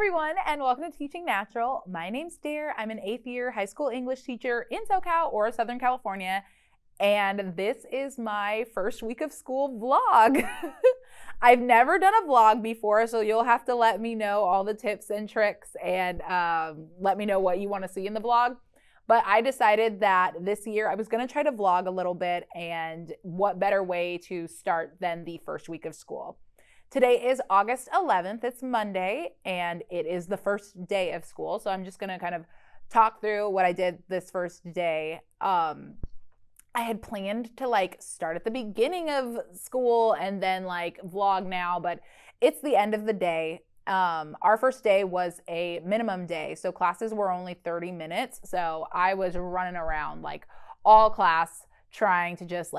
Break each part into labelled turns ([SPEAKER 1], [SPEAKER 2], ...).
[SPEAKER 1] everyone, and welcome to Teaching Natural. My name's Dare. I'm an 8th year high school English teacher in SoCal or Southern California, and this is my first week of school vlog. I've never done a vlog before, so you'll have to let me know all the tips and tricks and let me know what you want to see in the vlog. But I decided that this year I was going to try to vlog a little bit, and what better way to start than the first week of school. Today is August 11th, it's Monday, and it is the first day of school. So I'm just gonna kind of talk through what I did this first day. I had planned to start at the beginning of school and then vlog now, but it's the end of the day. Our first day was a minimum day, so classes were only 30 minutes. So I was running around all class trying to just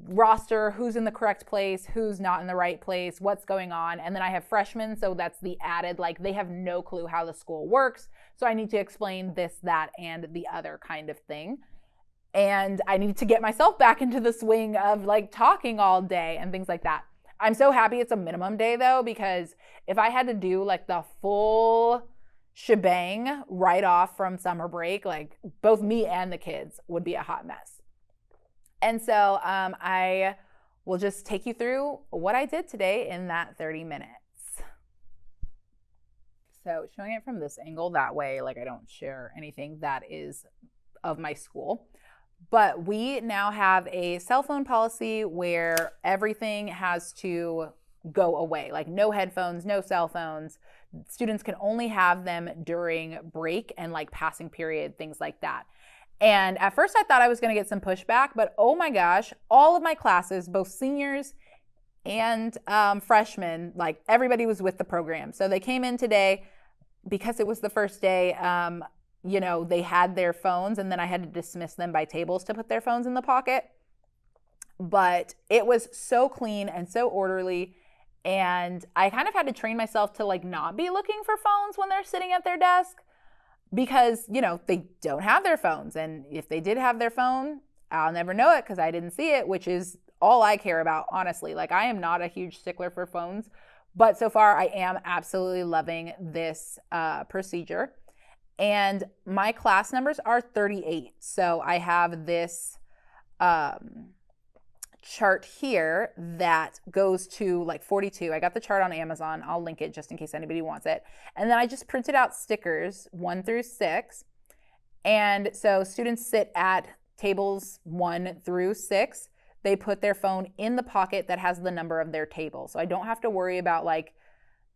[SPEAKER 1] roster who's in the correct place, who's not in the right place, what's going on. And then I have freshmen, so that's the added, they have no clue how the school works. So I need to explain this, that, and the other kind of thing. And I need to get myself back into the swing of talking all day and things like that. I'm so happy it's a minimum day though, because if I had to do the full shebang right off from summer break, both me and the kids would be a hot mess. And so I will just take you through what I did today in that 30 minutes. So showing it from this angle, that way I don't share anything that is of my school. But we now have a cell phone policy where everything has to go away, no headphones, no cell phones. Students can only have them during break and passing period, things like that. And at first I thought I was going to get some pushback, but oh my gosh, all of my classes, both seniors and freshmen, everybody was with the program. So they came in today because it was the first day, they had their phones, and then I had to dismiss them by tables to put their phones in the pocket. But it was so clean and so orderly. And I kind of had to train myself to not be looking for phones when they're sitting at their desk. Because, they don't have their phones. And if they did have their phone, I'll never know it because I didn't see it, which is all I care about, honestly. I am not a huge stickler for phones. But so far, I am absolutely loving this procedure. And my class numbers are 38. So I have this chart here that goes to 42. I got the chart on Amazon. I'll link it just in case anybody wants it. And then I just printed out stickers 1 through 6. And so students sit at tables 1 through 6. They put their phone in the pocket that has the number of their table. So I don't have to worry about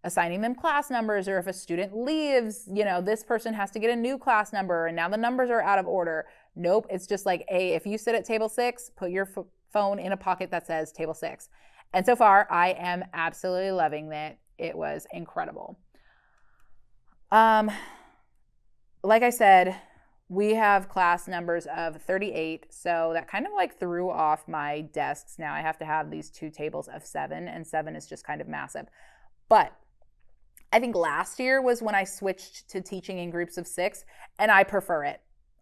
[SPEAKER 1] assigning them class numbers, or if a student leaves, this person has to get a new class number and now the numbers are out of order. Nope. It's just hey, if you sit at table 6, put your phone in a pocket that says table 6. And so far I am absolutely loving it. It was incredible. Like I said, we have class numbers of 38. So that kind of threw off my desks. Now I have to have these 2 tables of 7, and 7 is just kind of massive. But I think last year was when I switched to teaching in groups of 6, and I prefer it.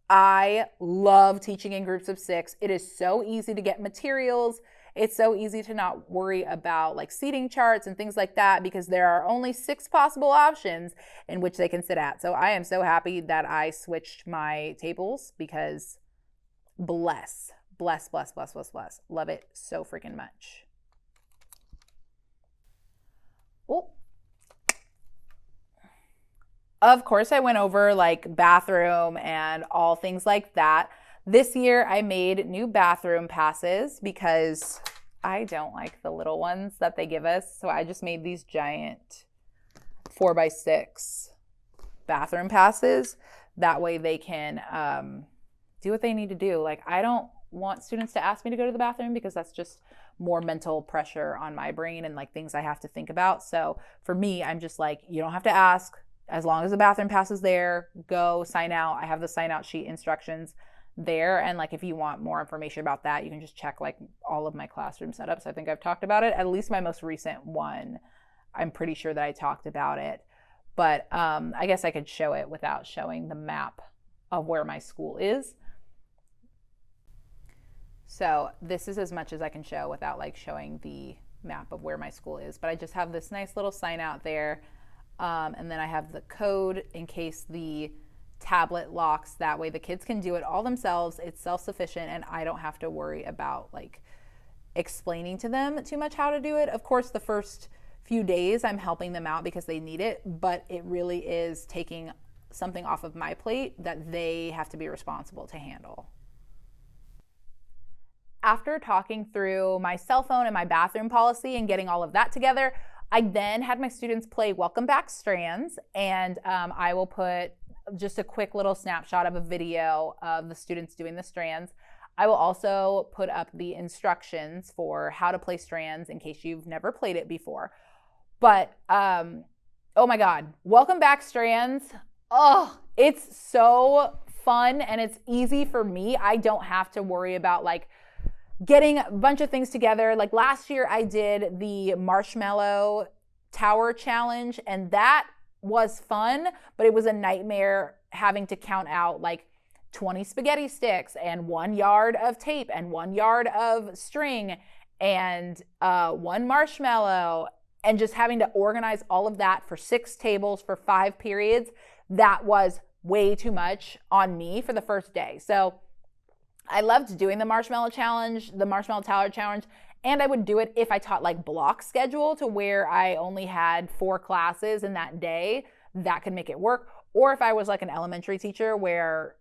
[SPEAKER 1] I love teaching in groups of 6. It is so easy to get materials. It's so easy to not worry about seating charts and things like that, because there are only 6 possible options in which they can sit at. So I am so happy that I switched my tables, because bless. Love it so freaking much. Oh. Of course, I went over bathroom and all things like that. This year, I made new bathroom passes because I don't like the little ones that they give us. So I just made these giant 4x6 bathroom passes. That way they can do what they need to do. I don't want students to ask me to go to the bathroom, because that's just more mental pressure on my brain and things I have to think about. So for me, I'm just you don't have to ask. As long as the bathroom pass is there, go sign out. I have the sign out sheet instructions there. And if you want more information about that, you can just check all of my classroom setups. I think I've talked about it. At least my most recent one, I'm pretty sure that I talked about it. But I guess I could show it without showing the map of where my school is. So this is as much as I can show without showing the map of where my school is. But I just have this nice little sign out there. And then I have the code in case the tablet locks. That way the kids can do it all themselves. It's self-sufficient and I don't have to worry about like explaining to them too much how to do it. Of course, the first few days I'm helping them out because they need it, but it really is taking something off of my plate that they have to be responsible to handle. After talking through my cell phone and my bathroom policy and getting all of that together, I then had my students play Welcome Back Strands, and I will put just a quick little snapshot of a video of the students doing the strands. I will also put up the instructions for how to play strands in case you've never played it before. But oh my God, Welcome Back Strands. Oh, it's so fun and it's easy for me. I don't have to worry about like getting a bunch of things together. Like last year I did the marshmallow tower challenge and that was fun, but it was a nightmare having to count out like 20 spaghetti sticks and 1 yard of tape and 1 yard of string and 1 marshmallow and just having to organize all of that for 6 tables for 5 periods. That was way too much on me for the first day. So I loved doing the marshmallow challenge, the marshmallow tower challenge, and I would do it if I taught like block schedule to where I only had 4 classes in that day. That could make it work. Or if I was like an elementary teacher where,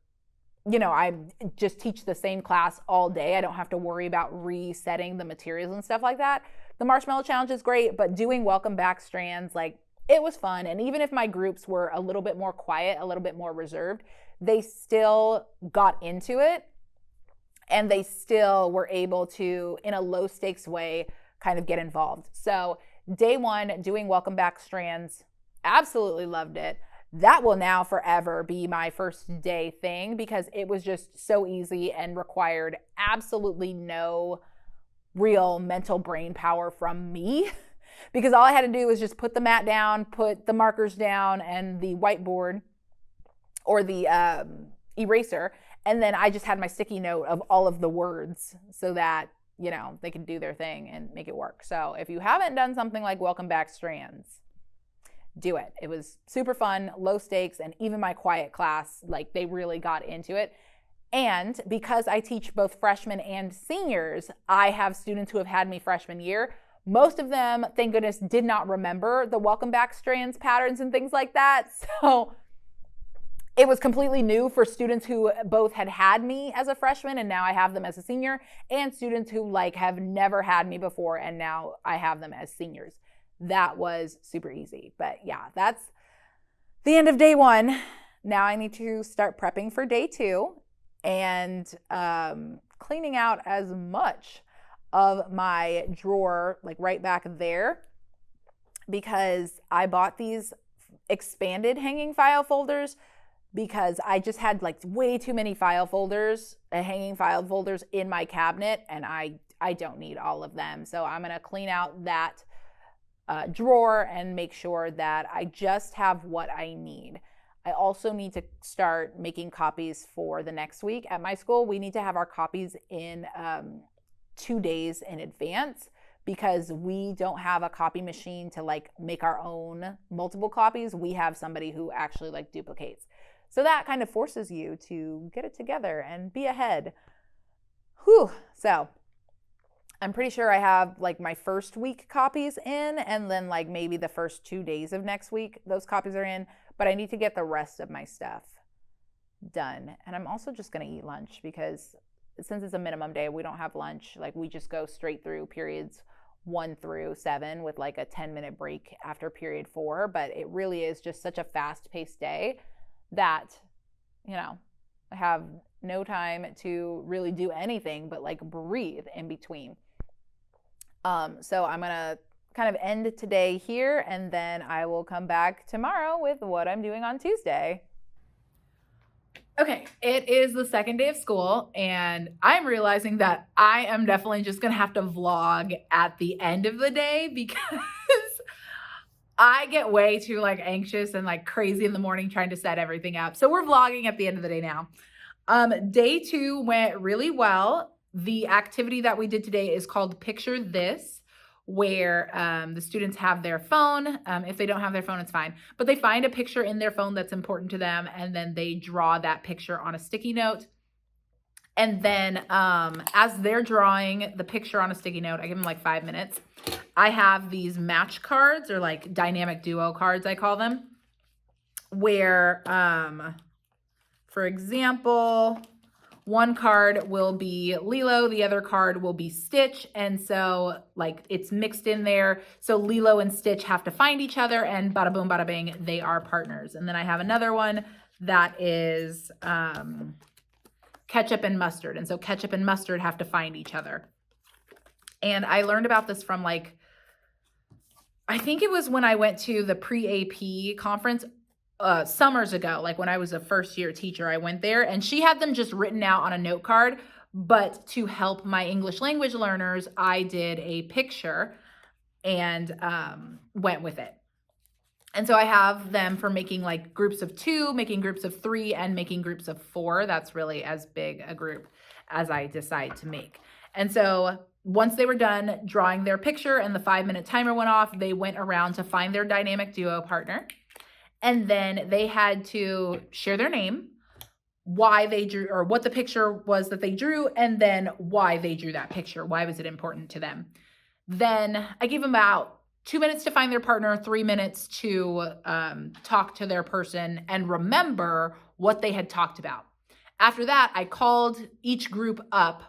[SPEAKER 1] you know, I just teach the same class all day. I don't have to worry about resetting the materials and stuff like that. The marshmallow challenge is great, but doing Welcome Back Strands, like it was fun. And even if my groups were a little bit more quiet, a little bit more reserved, they still got into it. And they still were able to, in a low stakes way, kind of get involved. So day 1, doing Welcome Back Strands, absolutely loved it. That will now forever be my first day thing because it was just so easy and required absolutely no real mental brain power from me because all I had to do was just put the mat down, put the markers down and the whiteboard or the eraser. And then I just had my sticky note of all of the words so that, you know, they could do their thing and make it work. So if you haven't done something like Welcome Back Strands, do it. It was super fun, low stakes, and even my quiet class, like they really got into it. And because I teach both freshmen and seniors, I have students who have had me freshman year. Most of them, thank goodness, did not remember the Welcome Back Strands patterns and things like that. So it was completely new for students who both had me as a freshman and now I have them as a senior, and students who like have never had me before and now I have them as seniors. That was super easy. But yeah, that's the end of day 1. Now I need to start prepping for day 2 and cleaning out as much of my drawer, like right back there, because I bought these expanded hanging file folders because I just had like way too many file folders, hanging file folders in my cabinet, and I don't need all of them. So I'm gonna clean out that drawer and make sure that I just have what I need. I also need to start making copies for the next week. At my school, we need to have our copies in 2 days in advance because we don't have a copy machine to like make our own multiple copies. We have somebody who actually like duplicates. So that kind of forces you to get it together and be ahead. Whew. So I'm pretty sure I have like my first week copies in, and then like maybe the first 2 days of next week, those copies are in, but I need to get the rest of my stuff done. And I'm also just going to eat lunch because since it's a minimum day, we don't have lunch. Like we just go straight through periods 1 through 7 with like a 10-minute break after period 4. But it really is just such a fast-paced day that, you know, I have no time to really do anything but like breathe in between. So I'm gonna kind of end today here, and then I will come back tomorrow with what I'm doing on Tuesday. Okay, it is the second day of school, and I'm realizing that I am definitely just gonna have to vlog at the end of the day because I get way too like anxious and like crazy in the morning trying to set everything up. So we're vlogging at the end of the day now. Day 2 went really well. The activity that we did today is called Picture This, where the students have their phone. If they don't have their phone, it's fine. But they find a picture in their phone that's important to them, and then they draw that picture on a sticky note. And then as they're drawing the picture on a sticky note, I give them like 5 minutes. I have these match cards, or like dynamic duo cards, I call them, where, for example, one card will be Lilo, the other card will be Stitch. And so like it's mixed in there. So Lilo and Stitch have to find each other, and bada boom, bada bing, they are partners. And then I have another one that is Ketchup and Mustard. And so Ketchup and Mustard have to find each other. And I learned about this from like, I think it was when I went to the pre-AP conference summers ago, like when I was a first year teacher. I went there and she had them just written out on a note card. But to help my English language learners, I did a picture and went with it. And so I have them for making like groups of 2, making groups of 3, and making groups of 4. That's really as big a group as I decide to make. And so once they were done drawing their picture and the 5-minute timer went off, they went around to find their dynamic duo partner. And then they had to share their name, why they drew, or what the picture was that they drew, and then why they drew that picture. Why was it important to them? Then I gave them about 2 minutes to find their partner, 3 minutes to talk to their person and remember what they had talked about. After that, I called each group up,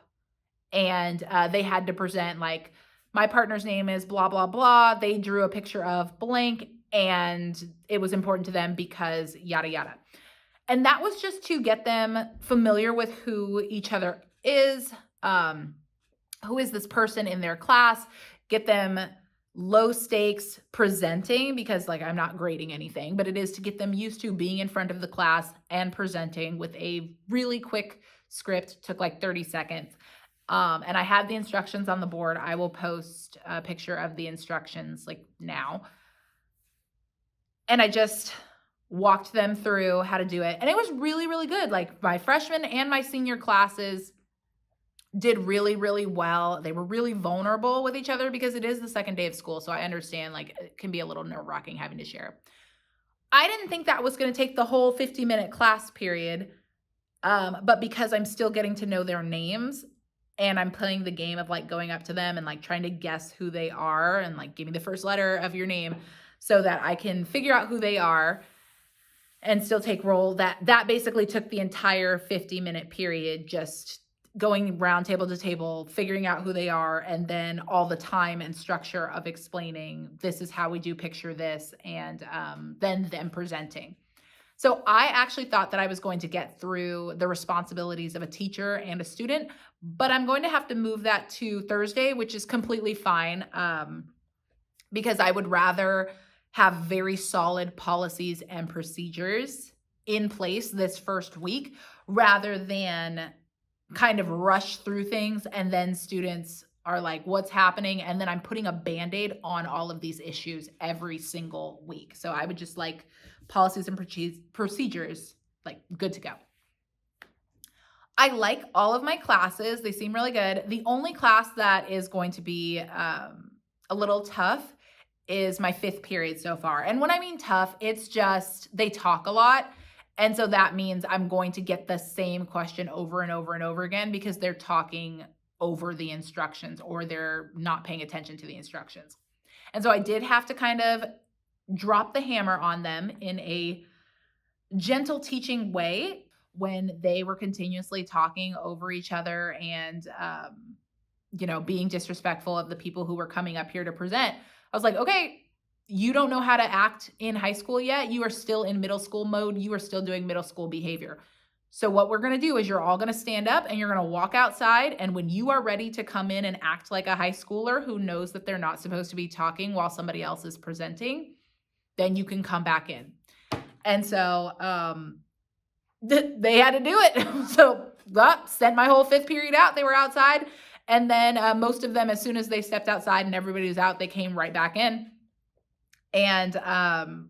[SPEAKER 1] and they had to present like, my partner's name is blah, blah, blah. They drew a picture of blank, and it was important to them because yada, yada. And that was just to get them familiar with who each other is, who is this person in their class, get them low stakes presenting, because like I'm not grading anything, but it is to get them used to being in front of the class and presenting with a really quick script. Took like 30 seconds. And I had the instructions on the board. I will post a picture of the instructions like now. And I just walked them through how to do it. And it was really, really good. Like my freshman and my senior classes did really, really well. They were really vulnerable with each other because it is the second day of school. So I understand like it can be a little nerve-wracking having to share. I didn't think that was going to take the whole 50-minute class period. But because I'm still getting to know their names, and I'm playing the game of like going up to them and like trying to guess who they are and like give me the first letter of your name so that I can figure out who they are and still take roll. That basically took the entire 50-minute period, just going round table to table, figuring out who they are, and then all the time and structure of explaining this is how we do picture this, and then them presenting. So I actually thought that I was going to get through the responsibilities of a teacher and a student, but I'm going to have to move that to Thursday, which is completely fine, because I would rather have very solid policies and procedures in place this first week rather than kind of rush through things and then students are like, what's happening? And then I'm putting a Band-Aid on all of these issues every single week. So I would just like policies and procedures, like good to go. I like all of my classes. They seem really good. The only class that is going to be a little tough is my 5th period so far. And when I mean tough, it's just they talk a lot. And so that means I'm going to get the same question over and over and over again because they're talking over the instructions or they're not paying attention to the instructions. And so I did have to kind of drop the hammer on them in a gentle teaching way when they were continuously talking over each other and, being disrespectful of the people who were coming up here to present. I was like, okay, you don't know how to act in high school yet. You are still in middle school mode. You are still doing middle school behavior. So what we're going to do is you're all going to stand up and you're going to walk outside. And when you are ready to come in and act like a high schooler who knows that they're not supposed to be talking while somebody else is presenting, then you can come back in. And so they had to do it. So sent my whole 5th period out. They were outside. And then most of them, as soon as they stepped outside and everybody was out, they came right back in. And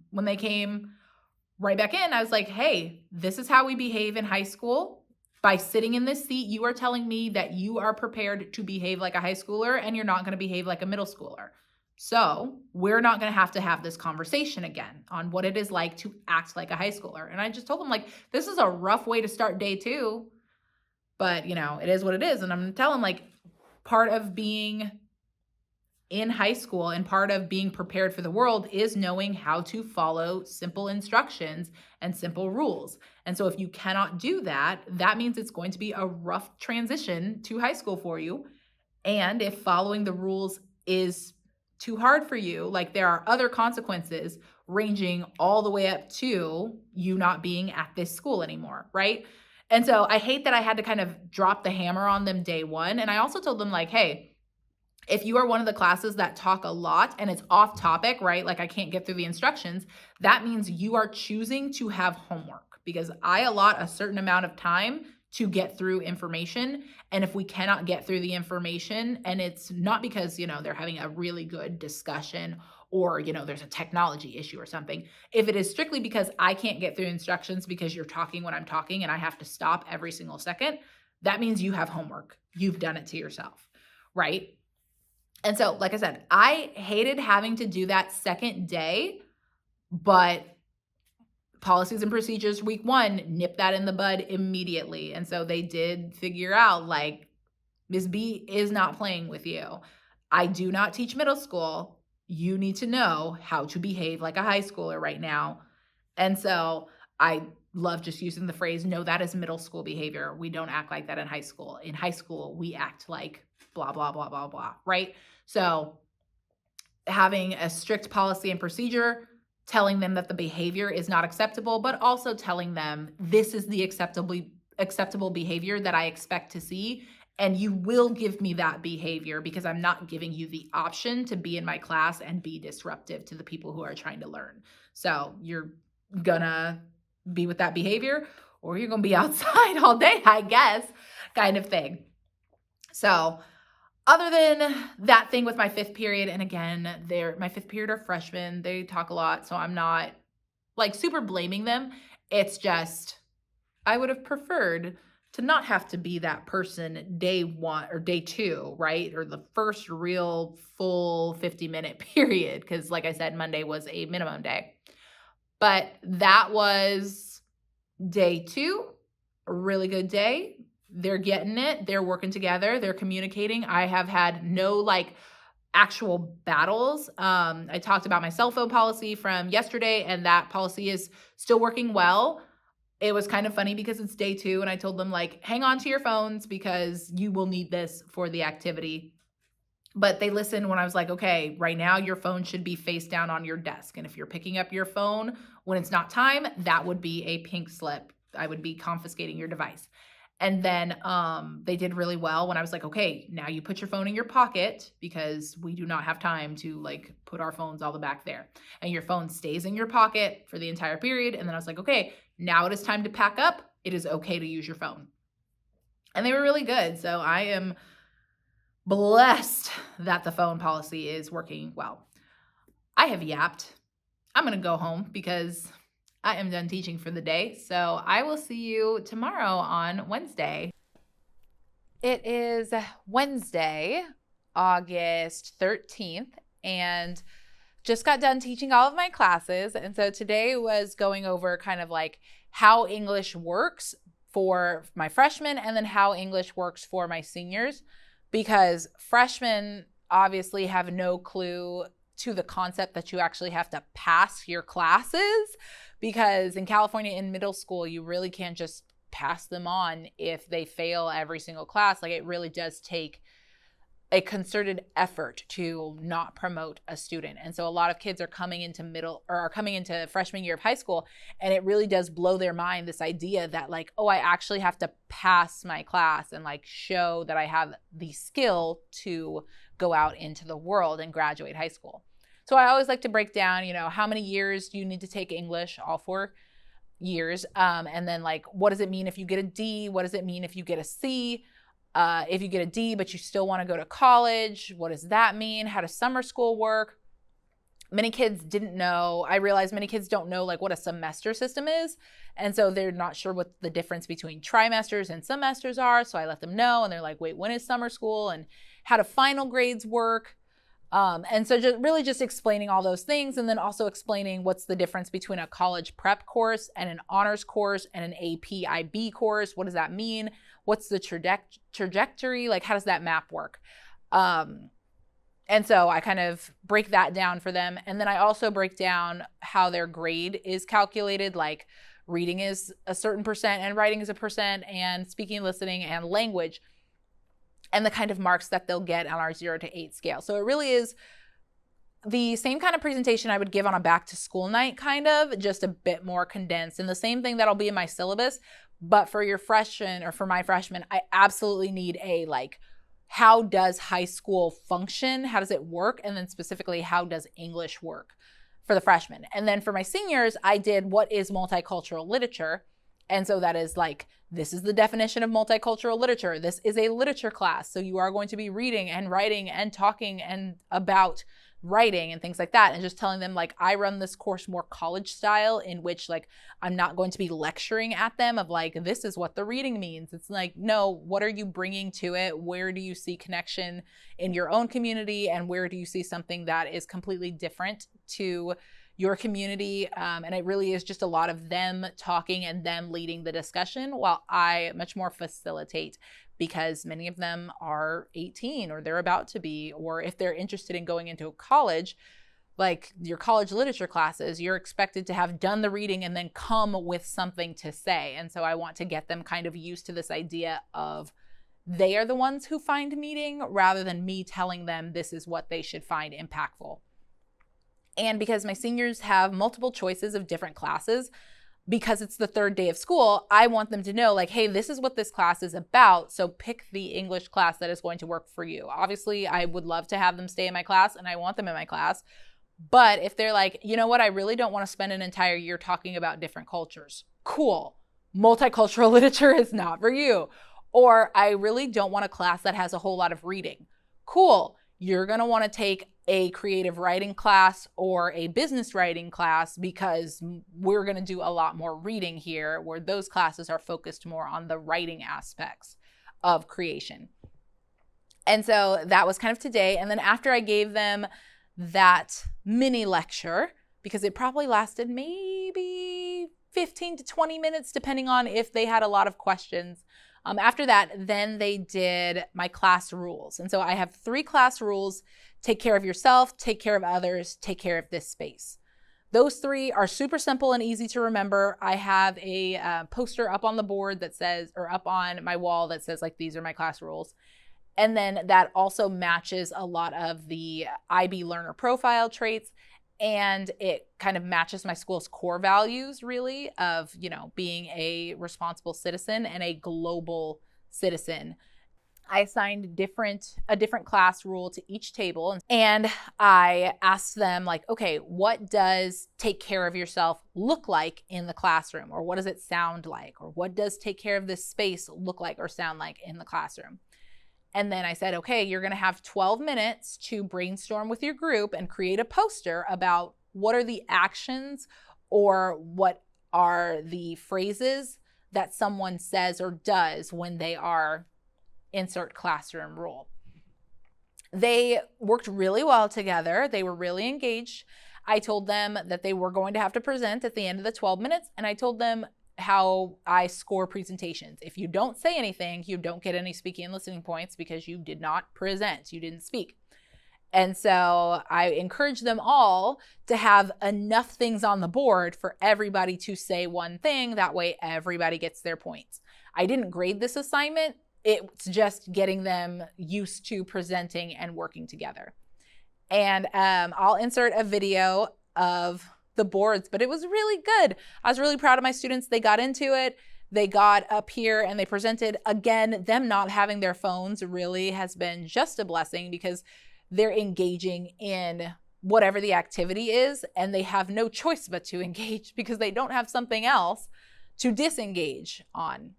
[SPEAKER 1] when they came right back in, I was like, hey, this is how we behave in high school. By sitting in this seat, you are telling me that you are prepared to behave like a high schooler and you're not going to behave like a middle schooler. So we're not going to have this conversation again on what it is like to act like a high schooler. And I just told them, like, this is a rough way to start day 2, but it is what it is. And I'm going to tell them, like, part of being in high school and part of being prepared for the world is knowing how to follow simple instructions and simple rules. And so if you cannot do that, that means it's going to be a rough transition to high school for you. And if following the rules is too hard for you, like, there are other consequences ranging all the way up to you not being at this school anymore, right? And so I hate that I had to kind of drop the hammer on them day 1. And I also told them, like, hey, if you are one of the classes that talk a lot and it's off topic, right? Like, I can't get through the instructions. That means you are choosing to have homework, because I allot a certain amount of time to get through information. And if we cannot get through the information, and it's not because, they're having a really good discussion or, there's a technology issue or something. If it is strictly because I can't get through instructions because you're talking when I'm talking and I have to stop every single second, that means you have homework. You've done it to yourself, right? And so, like I said, I hated having to do that second day, but policies and procedures week 1 nip that in the bud immediately. And so they did figure out, like, Ms. B is not playing with you. I do not teach middle school. You need to know how to behave like a high schooler right now. And so I love just using the phrase, no, that is middle school behavior. We don't act like that in high school. In high school, we act like blah, blah, blah, blah, blah, right? So having a strict policy and procedure, telling them that the behavior is not acceptable, but also telling them this is the acceptable behavior that I expect to see. And you will give me that behavior because I'm not giving you the option to be in my class and be disruptive to the people who are trying to learn. So you're gonna be with that behavior, or you're gonna be outside all day, I guess, kind of thing. So other than that thing with my 5th period, and again, my 5th period are freshmen, they talk a lot, so I'm not, like, super blaming them. It's just, I would have preferred to not have to be that person day 1 or day 2, right? Or the first real full 50-minute period, because like I said, Monday was a minimum day. But that was day 2, a really good day. They're getting it. They're working together. They're communicating. I have had no, like, actual battles. I talked about my cell phone policy from yesterday, and that policy is still working well. It was kind of funny because it's day 2, and I told them, like, hang on to your phones because you will need this for the activity. But they listened when I was like, okay, right now your phone should be face down on your desk. And if you're picking up your phone when it's not time, that would be a pink slip. I would be confiscating your device. And then they did really well when I was like, okay, now you put your phone in your pocket because we do not have time to, like, put our phones all the back there. And your phone stays in your pocket for the entire period. And then I was like, okay, now it is time to pack up. It is okay to use your phone. And they were really good. So I am blessed that the phone policy is working well. I have yapped. I'm going to go home because I am done teaching for the day. So I will see you tomorrow on Wednesday. It is Wednesday, August 13th, and just got done teaching all of my classes. And so today was going over kind of like how English works for my freshmen and then how English works for my seniors, because freshmen obviously have no clue to the concept that you actually have to pass your classes, because in California in middle school, you really can't just pass them on if they fail every single class. Like, it really does take a concerted effort to not promote a student. And so a lot of kids are coming into freshman year of high school, and it really does blow their mind, this idea that, like, oh, I actually have to pass my class and, like, show that I have the skill to go out into the world and graduate high school. So I always like to break down, how many years do you need to take English? All 4 years. And then, like, what does it mean if you get a D? What does it mean if you get a C? If you get a D, but you still want to go to college, what does that mean? How does summer school work? many kids didn't know, I realized many kids don't know like what a semester system is. And so they're not sure what the difference between trimesters and semesters are. So I let them know, and they're like, wait, when is summer school and how do final grades work? And so just explaining all those things, and then also explaining what's the difference between a college prep course and an honors course and an AP IB course. What does that mean? What's the trajectory? Like, how does that map work? And so I kind of break that down for them. And then I also break down how their grade is calculated. Like, reading is a certain percent and writing is a percent, and speaking, listening, and language, and the kind of marks that they'll get on our 0 to 8 scale. So it really is the same kind of presentation I would give on a back to school night, kind of, just a bit more condensed, and the same thing that'll be in my syllabus. But for your freshmen, or for my freshmen, I absolutely need a like, how does high school function? How does it work? And then specifically, how does English work for the freshmen? And then for my seniors, I did what is multicultural literature. And so that is like, this is the definition of multicultural literature. This is a literature class. So you are going to be reading and writing and talking and about writing and things like that. And just telling them, like, I run this course more college style, in which like, I'm not going to be lecturing at them of like, this is what the reading means. It's like, no, what are you bringing to it? Where do you see connection in your own community? And where do you see something that is completely different to your community? And it really is just a lot of them talking and them leading the discussion, while I much more facilitate, because many of them are 18 or they're about to be, or if they're interested in going into a college, like your college literature classes, you're expected to have done the reading and then come with something to say. And so I want to get them kind of used to this idea of they are the ones who find meaning, rather than me telling them this is what they should find impactful. And because my seniors have multiple choices of different classes, because it's the third day of school, I want them to know, like, hey, this is what this class is about. So pick the English class that is going to work for you. Obviously, I would love to have them stay in my class, and I want them in my class. But if they're like, you know what, I really don't want to spend an entire year talking about different cultures. Cool. Multicultural literature is not for you. Or I really don't want a class that has a whole lot of reading. Cool. You're going to want to take a creative writing class or a business writing class, because we're going to do a lot more reading here, where those classes are focused more on the writing aspects of creation. And so that was kind of today. And then after I gave them that mini lecture, because it probably lasted maybe 15 to 20 minutes, depending on if they had a lot of questions. After that, then they did my class rules. And so I have 3 class rules: take care of yourself, take care of others, take care of this space. Those 3 are super simple and easy to remember. I have a poster up on the board that says, or up on my wall that says, like, these are my class rules. And then that also matches a lot of the IB learner profile traits. And it kind of matches my school's core values, really, of, you know, being a responsible citizen and a global citizen. I assigned a different class rule to each table, and I asked them, like, okay, what does take care of yourself look like in the classroom? Or what does it sound like? Or what does take care of this space look like or sound like in the classroom? And then I said, okay, you're going to have 12 minutes to brainstorm with your group and create a poster about what are the actions or what are the phrases that someone says or does when they are insert classroom rule. They worked really well together. They were really engaged. I told them that they were going to have to present at the end of the 12 minutes, and I told them how I score presentations. If you don't say anything, you don't get any speaking and listening points, because you did not present, you didn't speak. And so I encouraged them all to have enough things on the board for everybody to say one thing. That way everybody gets their points. I didn't grade this assignment. It's just getting them used to presenting and working together. And I'll insert a video of the boards, but it was really good. I was really proud of my students. They got into it. They got up here and they presented. Again, them not having their phones really has been just a blessing, because they're engaging in whatever the activity is, and they have no choice but to engage because they don't have something else to disengage on.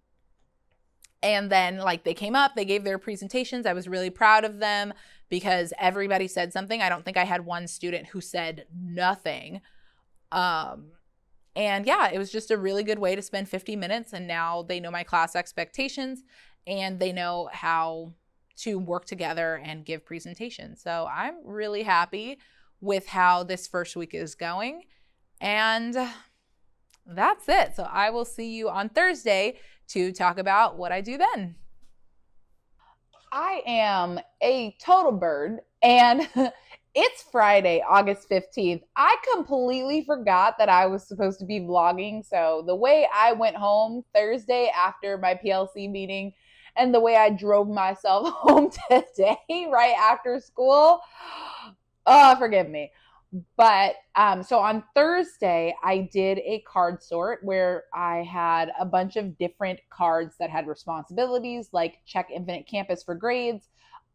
[SPEAKER 1] And then like they came up, they gave their presentations. I was really proud of them because everybody said something. I don't think I had one student who said nothing. And yeah, it was just a really good way to spend 50 minutes. And now they know my class expectations and they know how to work together and give presentations. So I'm really happy with how this first week is going. And that's it. So I will see you on Thursday to talk about what I do then. I am a total bird, and it's Friday, August 15th. I completely forgot that I was supposed to be vlogging. So the way I went home Thursday after my PLC meeting and the way I drove myself home today, right after school, oh, forgive me. But so on Thursday, I did a card sort where I had a bunch of different cards that had responsibilities like check Infinite Campus for grades,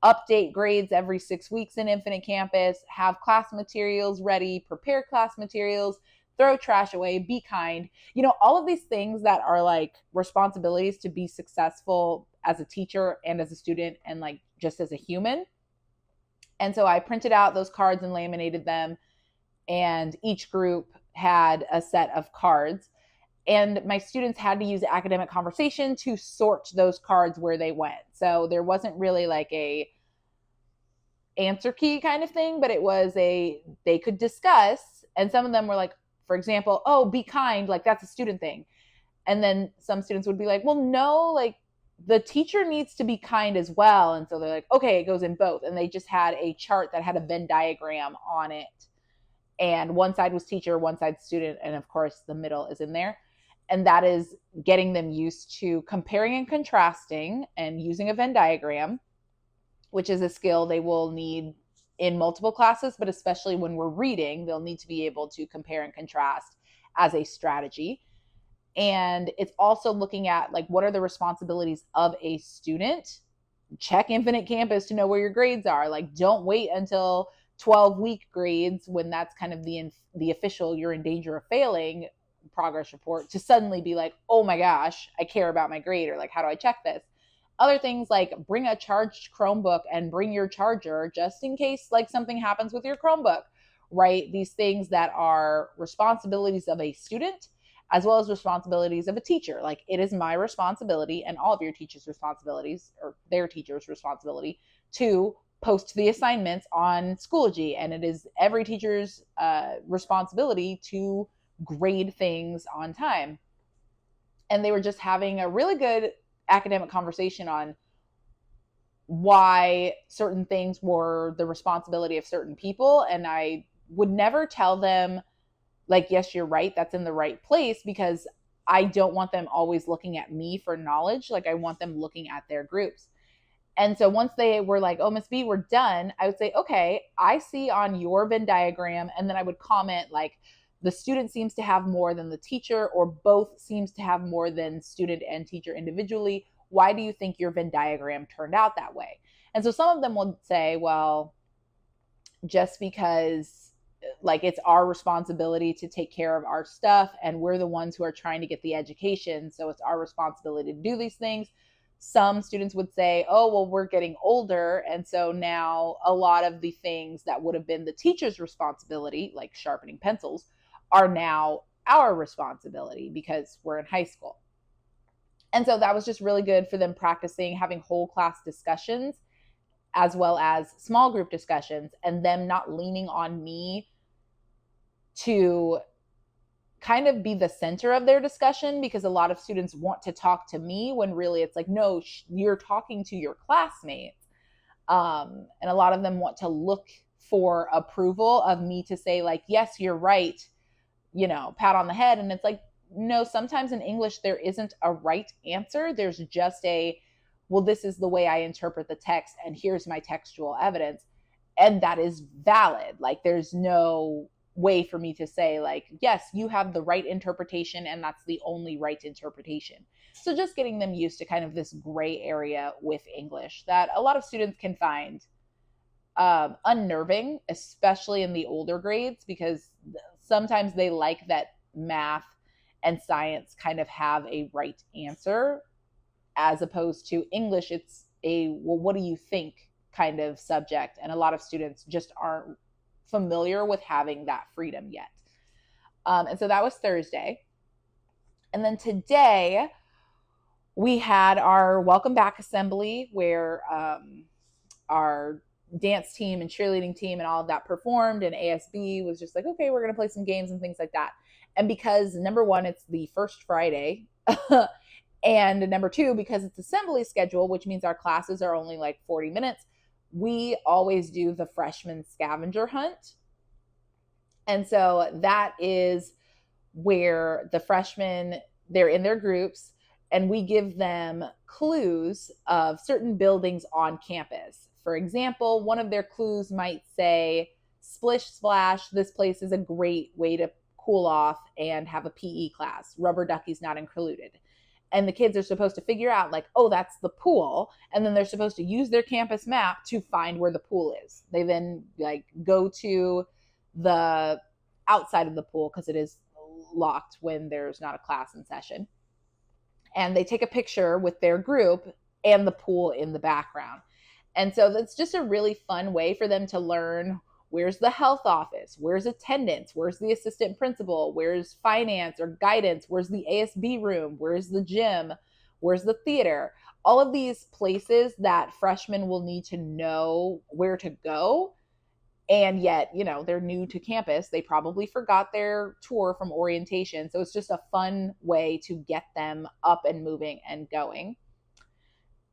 [SPEAKER 1] update grades every 6 weeks in Infinite Campus, have class materials ready, prepare class materials, throw trash away, be kind. You know, all of these things that are like responsibilities to be successful as a teacher and as a student and like just as a human. And so I printed out those cards and laminated them. And each group had a set of cards. And my students had to use academic conversation to sort those cards where they went. So there wasn't really like a answer key kind of thing, but it was they could discuss. And some of them were like, for example, oh, be kind, like that's a student thing. And then some students would be like, well, no, like the teacher needs to be kind as well. And so they're like, okay, it goes in both. And they just had a chart that had a Venn diagram on it. And one side was teacher, one side student, and of course the middle is in there. And that is getting them used to comparing and contrasting and using a Venn diagram, which is a skill they will need in multiple classes, but especially when we're reading, they'll need to be able to compare and contrast as a strategy. And it's also looking at like, what are the responsibilities of a student? Check Infinite Campus to know where your grades are. Like, don't wait until 12-week grades when that's kind of the official you're in danger of failing progress report to suddenly be like, oh my gosh, I care about my grade, or like, how do I check this? Other things like bring a charged Chromebook and bring your charger just in case like something happens with your Chromebook, right? These things that are responsibilities of a student as well as responsibilities of a teacher. Like, it is my responsibility and all of your teachers' responsibilities, or their teachers' responsibility, to post the assignments on Schoology. And it is every teacher's responsibility to grade things on time. And they were just having a really good academic conversation on why certain things were the responsibility of certain people. And I would never tell them, like, yes, you're right, that's in the right place, because I don't want them always looking at me for knowledge. Like, I want them looking at their groups. And so once they were like, oh, Miss B, we're done, I would say, okay, I see on your Venn diagram. And then I would comment like, the student seems to have more than the teacher, or both seems to have more than student and teacher individually. Why do you think your Venn diagram turned out that way? And so some of them will say, well, just because like it's our responsibility to take care of our stuff and we're the ones who are trying to get the education, so it's our responsibility to do these things. Some students would say, oh, well, we're getting older, and so now a lot of the things that would have been the teacher's responsibility, like sharpening pencils, are now our responsibility because we're in high school. And so that was just really good for them practicing having whole class discussions as well as small group discussions, and them not leaning on me to kind of be the center of their discussion, because a lot of students want to talk to me when really it's like, no, you're talking to your classmates. And a lot of them want to look for approval of me to say like, yes, you're right, you know, pat on the head. And it's like, no, sometimes in English, there isn't a right answer. There's just a, well, this is the way I interpret the text, and here's my textual evidence. And that is valid. Like, there's no way for me to say like, yes, you have the right interpretation and that's the only right interpretation. So just getting them used to kind of this gray area with English that a lot of students can find unnerving, especially in the older grades, because sometimes they like that math and science kind of have a right answer as opposed to English, it's a, well, what do you think kind of subject. And a lot of students just aren't familiar with having that freedom yet. And so that was Thursday. And then today we had our welcome back assembly where our dance team and cheerleading team and all of that performed, and ASB was just like, okay, we're going to play some games and things like that. And because number one, it's the first Friday, and number two, because it's assembly schedule, which means our classes are only like 40 minutes, we always do the freshman scavenger hunt. And so that is where the freshmen, they're in their groups, and we give them clues of certain buildings on campus. For example, one of their clues might say, splish splash, this place is a great way to cool off and have a PE class. Rubber duckies not included. And the kids are supposed to figure out like, oh, that's the pool. And then they're supposed to use their campus map to find where the pool is. They then like go to the outside of the pool because it is locked when there's not a class in session. And they take a picture with their group and the pool in the background. And so that's just a really fun way for them to learn, where's the health office, where's attendance, where's the assistant principal, where's finance or guidance, where's the ASB room, where's the gym, where's the theater. All of these places that freshmen will need to know where to go. And yet, you know, they're new to campus. They probably forgot their tour from orientation. So it's just a fun way to get them up and moving and going.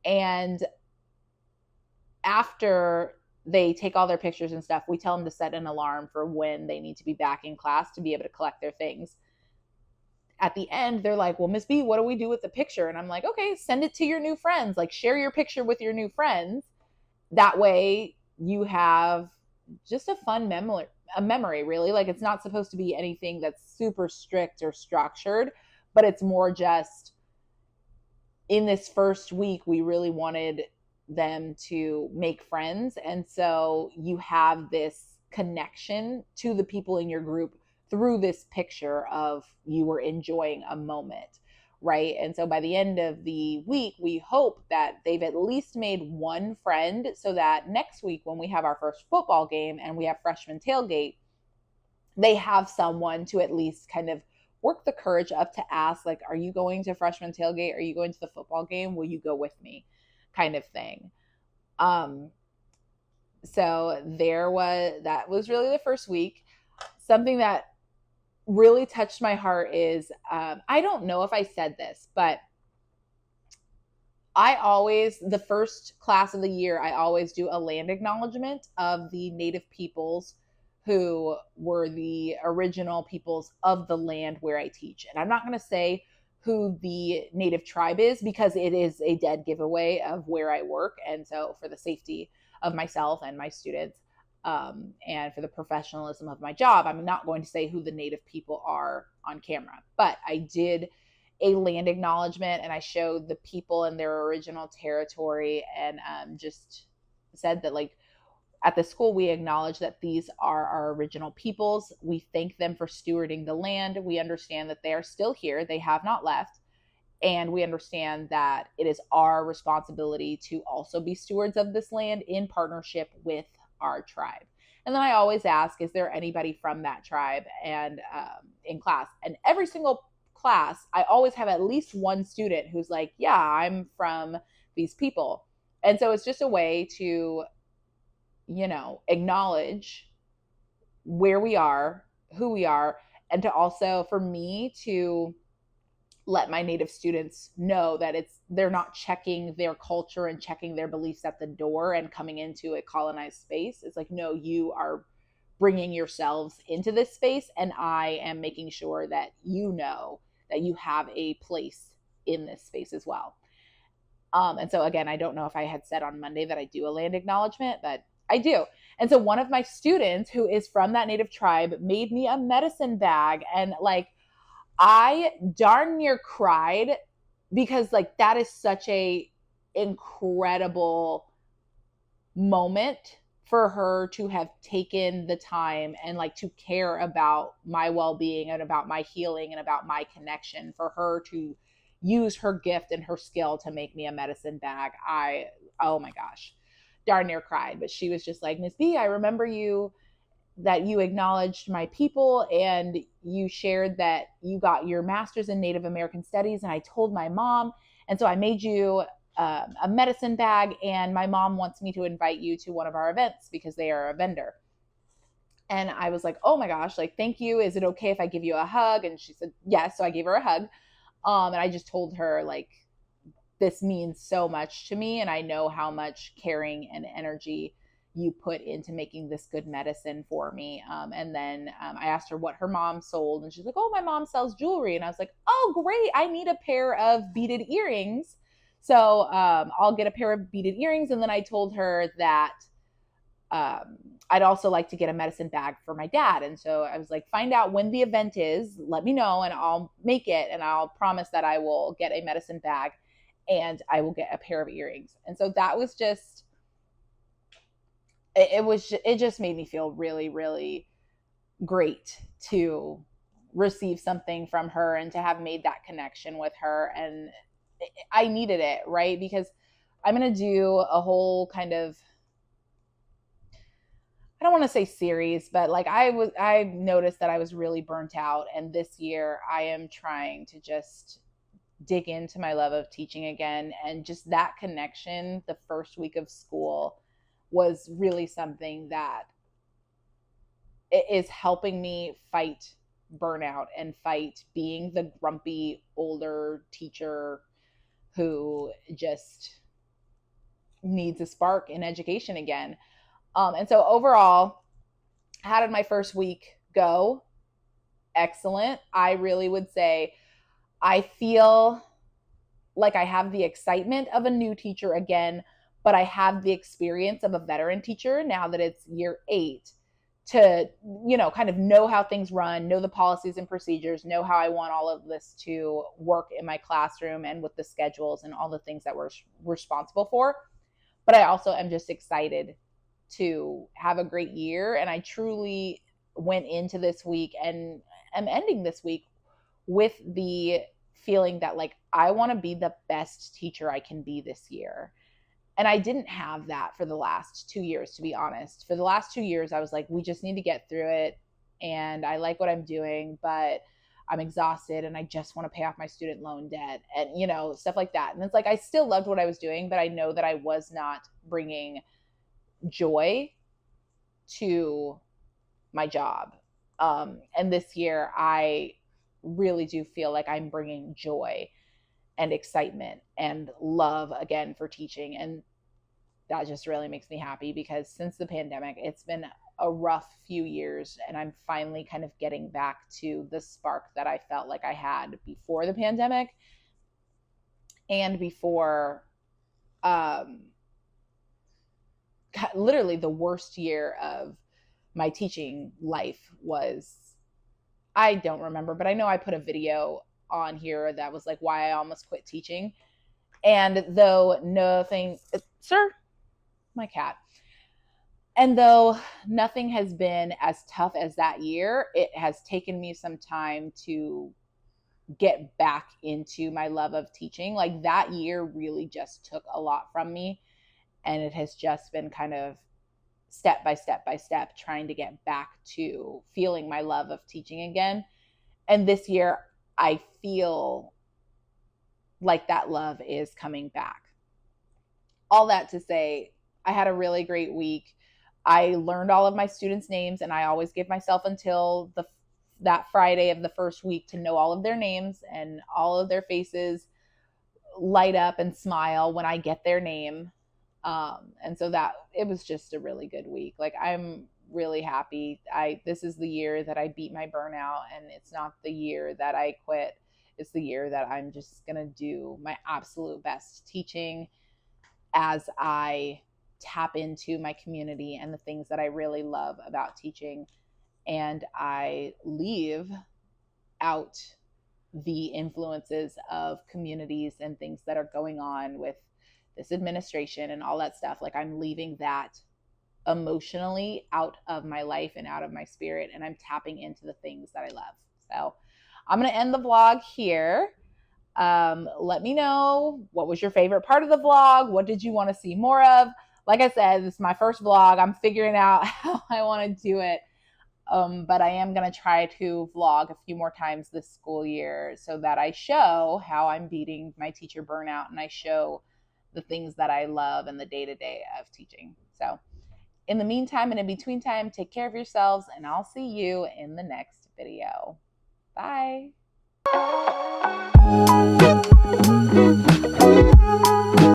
[SPEAKER 1] And after they take all their pictures and stuff, we tell them to set an alarm for when they need to be back in class to be able to collect their things. At the end, they're like, well, Miss B, what do we do with the picture? And I'm like, okay, send it to your new friends. Like, share your picture with your new friends. That way you have just a fun memory, really. Like, it's not supposed to be anything that's super strict or structured, but it's more just in this first week, we really wanted them to make friends. And so you have this connection to the people in your group through this picture of you were enjoying a moment, right? And so by the end of the week, we hope that they've at least made one friend so that next week when we have our first football game and we have freshman tailgate, they have someone to at least kind of work the courage up to ask, like, are you going to freshman tailgate? Are you going to the football game? Will you go with me? Kind of thing. So that was really the first week. Something that really touched my heart is, I don't know if I said this, but the first class of the year, I always do a land acknowledgement of the Native peoples who were the original peoples of the land where I teach. And I'm not going to say who the Native tribe is because it is a dead giveaway of where I work. And so for the safety of myself and my students, and for the professionalism of my job, I'm not going to say who the Native people are on camera. But I did a land acknowledgement and I showed the people in their original territory and just said that, like, at the school, we acknowledge that these are our original peoples. We thank them for stewarding the land. We understand that they are still here. They have not left. And we understand that it is our responsibility to also be stewards of this land in partnership with our tribe. And then I always ask, is there anybody from that tribe and in class? And every single class, I always have at least one student who's like, yeah, I'm from these people. And so it's just a way to, acknowledge where we are, who we are, and to also, for me, to let my Native students know that they're not checking their culture and checking their beliefs at the door and coming into a colonized space. It's like, no, you are bringing yourselves into this space, and I am making sure that you know that you have a place in this space as well. And so again, I don't know if I had said on Monday that I do a land acknowledgement, but I do. And so one of my students who is from that Native tribe made me a medicine bag, and like, I darn near cried because like that is such a incredible moment for her to have taken the time and like to care about my well-being and about my healing and about my connection, for her to use her gift and her skill to make me a medicine bag. Oh my gosh, darn near cried. But she was just like, Miss B, I remember that you acknowledged my people and you shared that you got your master's in Native American Studies. And I told my mom. And so I made you a medicine bag. And my mom wants me to invite you to one of our events because they are a vendor. And I was like, oh my gosh, like, thank you. Is it okay if I give you a hug? And she said, yes. So I gave her a hug. And I just told her, like, this means so much to me. And I know how much caring and energy you put into making this good medicine for me. And then I asked her what her mom sold. And she's like, oh, my mom sells jewelry. And I was like, oh, great. I need a pair of beaded earrings. So I'll get a pair of beaded earrings. And then I told her that I'd also like to get a medicine bag for my dad. And so I was like, find out when the event is, let me know, and I'll make it. And I'll promise that I will get a medicine bag and I will get a pair of earrings. And so that was just, it just made me feel really, really great to receive something from her and to have made that connection with her. And I needed it, right? Because I'm going to do a whole kind of, I don't want to say series, but like I noticed that I was really burnt out. And this year I am trying to just dig into my love of teaching again. And just that connection the first week of school was really something that is helping me fight burnout and fight being the grumpy older teacher who just needs a spark in education again. And so overall, how did my first week go? Excellent. I really would say I feel like I have the excitement of a new teacher again, but I have the experience of a veteran teacher now that it's year 8 to, kind of know how things run, know the policies and procedures, know how I want all of this to work in my classroom and with the schedules and all the things that we're responsible for. But I also am just excited to have a great year. And I truly went into this week and am ending this week with the feeling that, like, I want to be the best teacher I can be this year. And I didn't have that for the last 2 years, to be honest. For the last 2 years, I was like, we just need to get through it. And I like what I'm doing, but I'm exhausted and I just want to pay off my student loan debt and, stuff like that. And it's like, I still loved what I was doing, but I know that I was not bringing joy to my job. And this year, I really do feel like I'm bringing joy and excitement and love again for teaching. And that just really makes me happy because since the pandemic, it's been a rough few years and I'm finally kind of getting back to the spark that I felt like I had before the pandemic and before literally the worst year of my teaching life was, I don't remember, but I know I put a video on here that was like why I almost quit teaching. And though nothing, sir, my cat. And though nothing has been as tough as that year, it has taken me some time to get back into my love of teaching. Like that year really just took a lot from me. And it has just been kind of step by step by step trying to get back to feeling my love of teaching again. And this year, I feel like that love is coming back. All that to say, I had a really great week. I learned all of my students' names, and I always give myself until that Friday of the first week to know all of their names, and all of their faces light up and smile when I get their name. And so that it was just a really good week. Like I'm really happy. This is the year that I beat my burnout, and it's not the year that I quit. It's the year that I'm just going to do my absolute best teaching as I tap into my community and the things that I really love about teaching. And I leave out the influences of communities and things that are going on with this administration and all that stuff. Like I'm leaving that emotionally out of my life and out of my spirit, and I'm tapping into the things that I love. So I'm going to end the vlog here. Let me know, what was your favorite part of the vlog? What did you want to see more of? Like I said, this is my first vlog. I'm figuring out how I want to do it. But I am going to try to vlog a few more times this school year so that I show how I'm beating my teacher burnout, and I show the things that I love in the day-to-day of teaching. So in the meantime and in between time, take care of yourselves, and I'll see you in the next video. Bye.